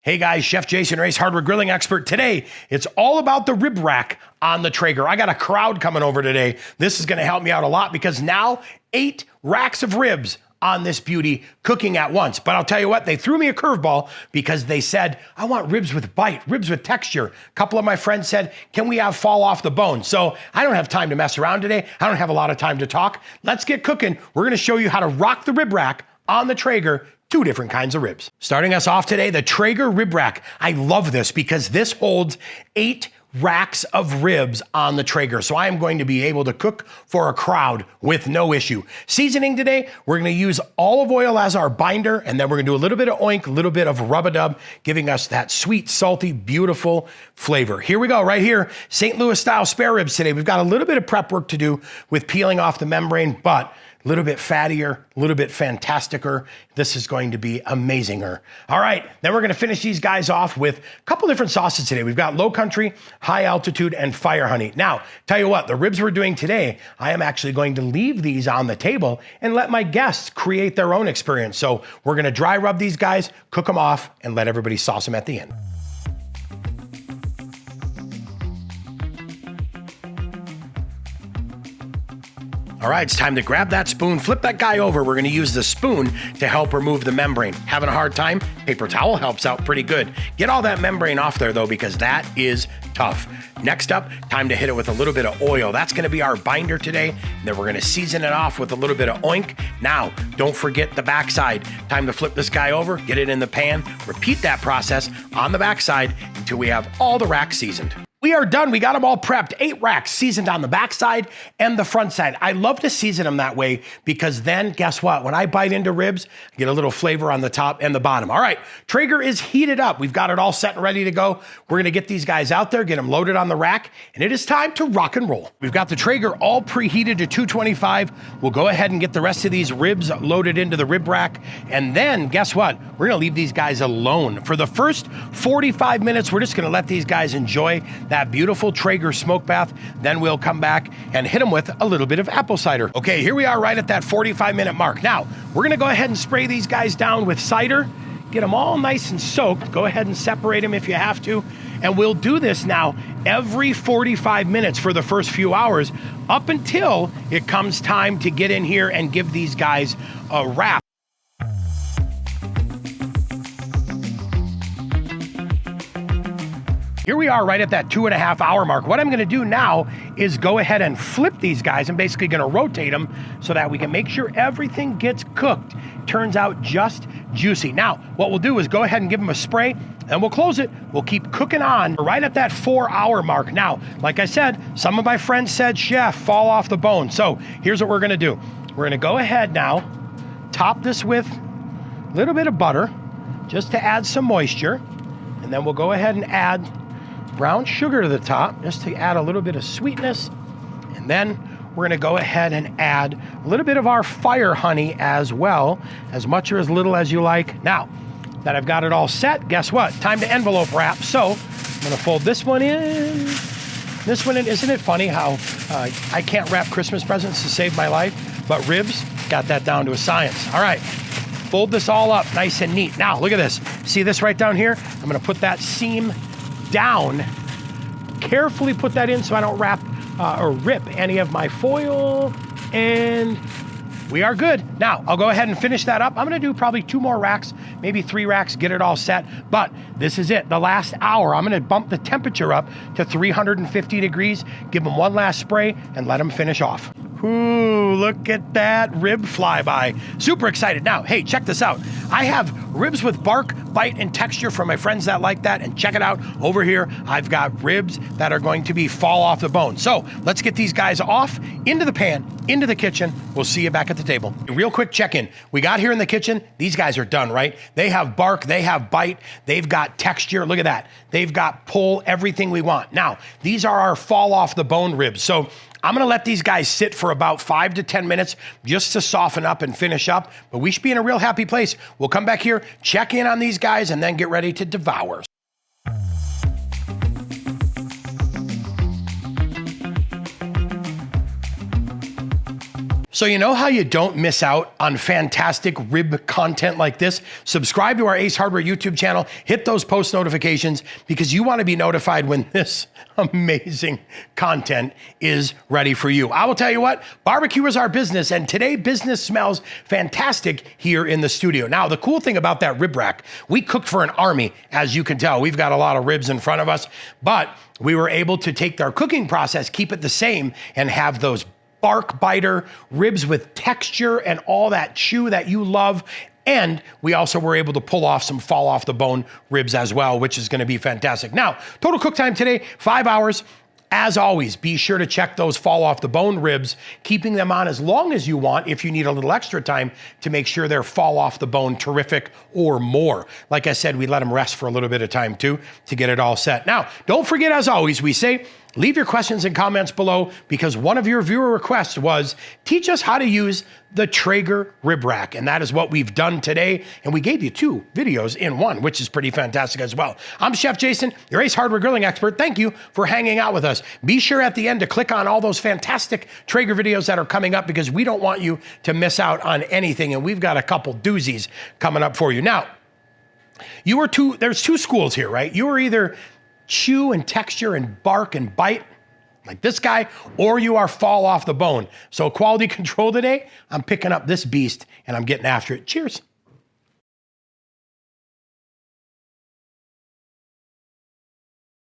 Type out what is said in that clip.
Hey guys, Chef Jason Race, hardware grilling expert. Today, it's all about the rib rack on the Traeger. I got a crowd coming over today. This is gonna help me out a lot because now 8 racks of ribs on this beauty cooking at once. But I'll tell you what, they threw me a curveball because they said, I want ribs with bite, ribs with texture. A couple of my friends said, can we have fall off the bone? So I don't have time to mess around today. I don't have a lot of time to talk. Let's get cooking. We're gonna show you how to rock the rib rack on the Traeger. 2 different kinds of ribs. Starting us off today, the Traeger Rib Rack. I love this because this holds 8 racks of ribs on the Traeger. So I am going to be able to cook for a crowd with no issue. Seasoning today, we're gonna use olive oil as our binder, and then we're gonna do a little bit of oink, a little bit of rub-a-dub, giving us that sweet, salty, beautiful flavor. Here we go, right here, St. Louis style spare ribs today. We've got a little bit of prep work to do with peeling off the membrane, but a little bit fattier, a little bit fantasticer. This is going to be amazinger. All right, then we're gonna finish these guys off with a couple different sauces today. We've got low country, high altitude, and fire honey. Now, tell you what, the ribs we're doing today, I am actually going to leave these on the table and let my guests create their own experience. So we're gonna dry rub these guys, cook them off, and let everybody sauce them at the end. All right, it's time to grab that spoon, flip that guy over. We're gonna use the spoon to help remove the membrane. Having a hard time? Paper towel helps out pretty good. Get all that membrane off there though, because that is tough. Next up, time to hit it with a little bit of oil. That's gonna be our binder today. And then we're gonna season it off with a little bit of oink. Now, don't forget the backside. Time to flip this guy over, get it in the pan, repeat that process on the backside until we have all the racks seasoned. We are done. We got them all prepped. 8 racks seasoned on the backside and the front side. I love to season them that way because then guess what? When I bite into ribs, I get a little flavor on the top and the bottom. All right, Traeger is heated up. We've got it all set and ready to go. We're gonna get these guys out there, get them loaded on the rack, and it is time to rock and roll. We've got the Traeger all preheated to 225. We'll go ahead and get the rest of these ribs loaded into the rib rack. And then guess what? We're gonna leave these guys alone. For the first 45 minutes, we're just gonna let these guys enjoy that beautiful Traeger smoke bath. Then we'll come back and hit them with a little bit of apple cider. Okay, here we are right at that 45-minute mark. Now, we're gonna go ahead and spray these guys down with cider, get them all nice and soaked. Go ahead and separate them if you have to. And we'll do this now every 45 minutes for the first few hours up until it comes time to get in here and give these guys a wrap. Here we are right at that 2.5 hour mark. What I'm gonna do now is go ahead and flip these guys. I'm basically gonna rotate them so that we can make sure everything gets cooked. Turns out just juicy. Now, what we'll do is go ahead and give them a spray and we'll close it. We'll keep cooking on right at that 4-hour mark. Now, like I said, some of my friends said, Chef, fall off the bone. So here's what we're gonna do. We're gonna go ahead now, top this with a little bit of butter just to add some moisture. And then we'll go ahead and add brown sugar to the top, just to add a little bit of sweetness. And then we're gonna go ahead and add a little bit of our fire honey as well, as much or as little as you like. Now that I've got it all set, guess what? Time to envelope wrap. So I'm gonna fold this one in, this one in. Isn't it funny how I can't wrap Christmas presents to save my life, but ribs, got that down to a science. All right, fold this all up nice and neat. Now look at this, see this right down here? I'm gonna put that seam down, carefully put that in so I don't wrap or rip any of my foil, and we are good. Now, I'll go ahead and finish that up. I'm gonna do probably 2 more racks, maybe 3 racks, get it all set, but this is it, the last hour. I'm gonna bump the temperature up to 350 degrees, give them one last spray, and let them finish off. Ooh, look at that rib flyby. Super excited. Now, hey, check this out. I have ribs with bark, bite, and texture for my friends that like that. And check it out over here. I've got ribs that are going to be fall off the bone. So let's get these guys off, into the pan, into the kitchen. We'll see you back at the table. Real quick check-in. We got here in the kitchen. These guys are done, right? They have bark, they have bite, they've got texture. Look at that. They've got pull, everything we want. Now, these are our fall off the bone ribs. So I'm gonna let these guys sit for about 5 to 10 minutes just to soften up and finish up, but we should be in a real happy place. We'll come back here, check in on these guys, and then get ready to devour. So you know how you don't miss out on fantastic rib content like this? Subscribe to our Ace Hardware YouTube channel, hit those post notifications because you want to be notified when this amazing content is ready for you. I will tell you what, barbecue is our business, and today business smells fantastic here in the studio. Now, the cool thing about that rib rack, we cooked for an army, as you can tell. We've got a lot of ribs in front of us, but we were able to take our cooking process, keep it the same, and have those bark biter ribs with texture and all that chew that you love. And we also were able to pull off some fall off the bone ribs as well, which is going to be fantastic. Now, total cook time today, 5 hours. As always, be sure to check those fall off the bone ribs, keeping them on as long as you want if you need a little extra time to make sure they're fall off the bone terrific or more. Like I said, we let them rest for a little bit of time too to get it all set. Now, don't forget, as always, we say, leave your questions and comments below because one of your viewer requests was, teach us how to use the Traeger Rib Rack. And that is what we've done today. And we gave you 2 videos in one, which is pretty fantastic as well. I'm Chef Jason, your Ace Hardware grilling expert. Thank you for hanging out with us. Be sure at the end to click on all those fantastic Traeger videos that are coming up because we don't want you to miss out on anything. And we've got a couple doozies coming up for you. Now, there's 2 schools here, right? You are either chew and texture and bark and bite like this guy, or you are fall off the bone. So quality control today, I'm picking up this beast and I'm getting after it. Cheers.